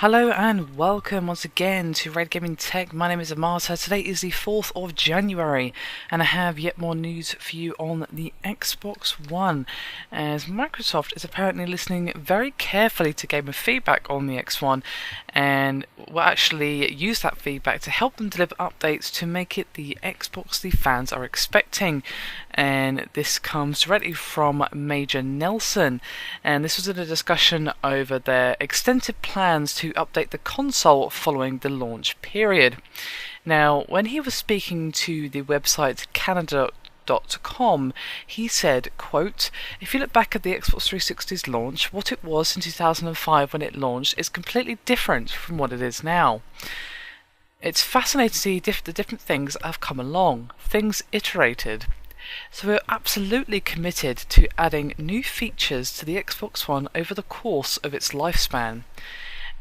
Hello and welcome once again to Red Gaming Tech. My name is Amata. Today is the 4th of January and I have yet more news for you on the Xbox One, as Microsoft is apparently listening very carefully to gamer feedback on the X1 and will actually use that feedback to help them deliver updates to make it the Xbox the fans are expecting. And this comes directly from Major Nelson, and this was in a discussion over their extensive plans to update the console following the launch period. Now, when he was speaking to the website Canada.com, he said, quote, "If you look back at the Xbox 360's launch, what it was in 2005 when it launched is completely different from what it is now. It's fascinating to see the different things that have come along, things iterated. So we're absolutely committed to adding new features to the Xbox One over the course of its lifespan."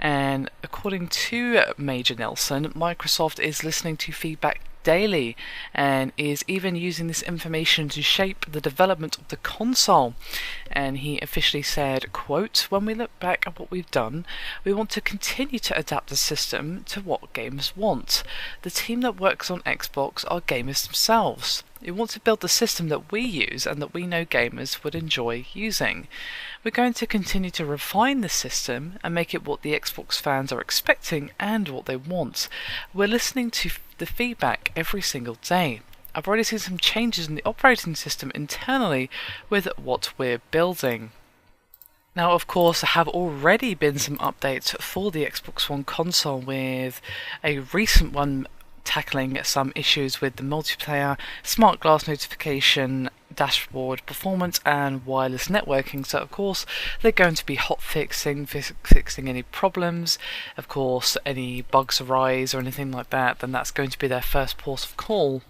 And according to Major Nelson, Microsoft is listening to feedback daily and is even using this information to shape the development of the console. And he officially said, quote, "When we look back at what we've done, we want to continue to adapt the system to what gamers want. The team that works on Xbox are gamers themselves. We want to build the system that we use and that we know gamers would enjoy using. We're going to continue to refine the system and make it what the Xbox fans are expecting and what they want. We're listening to the feedback every single day. I've already seen some changes in the operating system internally with what we're building." Now, of course, there have already been some updates for the Xbox One console, with a recent one tackling some issues with the multiplayer, smart glass notification, dashboard performance and wireless networking. So of course they're going to be fixing any problems. Of course, any bugs arise or anything like that, then that's going to be their first port of call.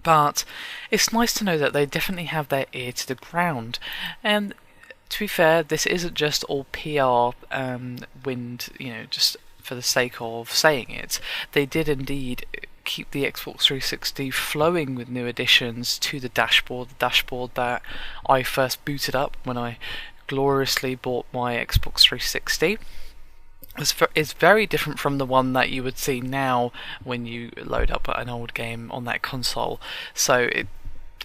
But it's nice to know that they definitely have their ear to the ground. And to be fair, this isn't just all PR wind, just for the sake of saying it. They did indeed keep the Xbox 360 flowing with new additions to the dashboard that I first booted up when I gloriously bought my Xbox 360. It's very different from the one that you would see now when you load up an old game on that console. So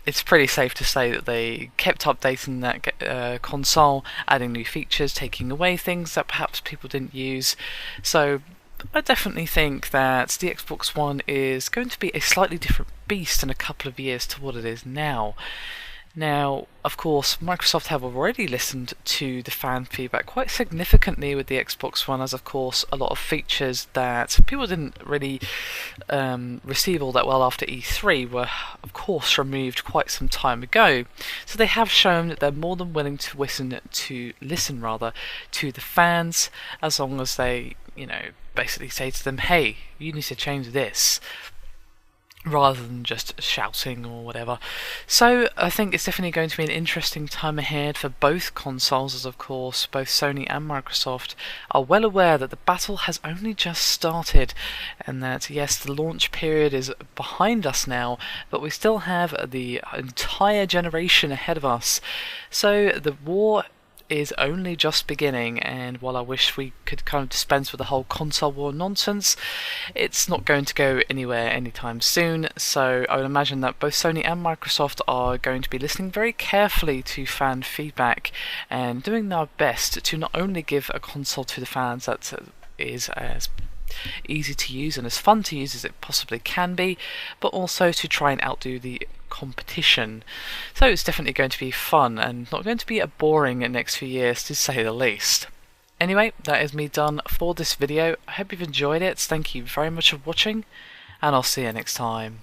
it's pretty safe to say that they kept updating that console, adding new features, taking away things that perhaps people didn't use. So I definitely think that the Xbox One is going to be a slightly different beast in a couple of years to what it is now. Now, of course, Microsoft have already listened to the fan feedback quite significantly with the Xbox One, as of course a lot of features that people didn't really receive all that well after E3 were of course removed quite some time ago. So they have shown that they're more than willing to listen to the fans, as long as they, basically say to them, hey, you need to change this, rather than just shouting or whatever. So I think it's definitely going to be an interesting time ahead for both consoles, as of course both Sony and Microsoft are well aware that the battle has only just started, and that yes, the launch period is behind us now, but we still have the entire generation ahead of us. So the war is only just beginning, and while I wish we could kind of dispense with the whole console war nonsense, it's not going to go anywhere anytime soon. So I would imagine that both Sony and Microsoft are going to be listening very carefully to fan feedback and doing their best to not only give a console to the fans that is as easy to use and as fun to use as it possibly can be, but also to try and outdo the competition. So it's definitely going to be fun and not going to be a boring next few years, to say the least. Anyway, that is me done for this video. I hope you've enjoyed it. Thank you very much for watching, and I'll see you next time.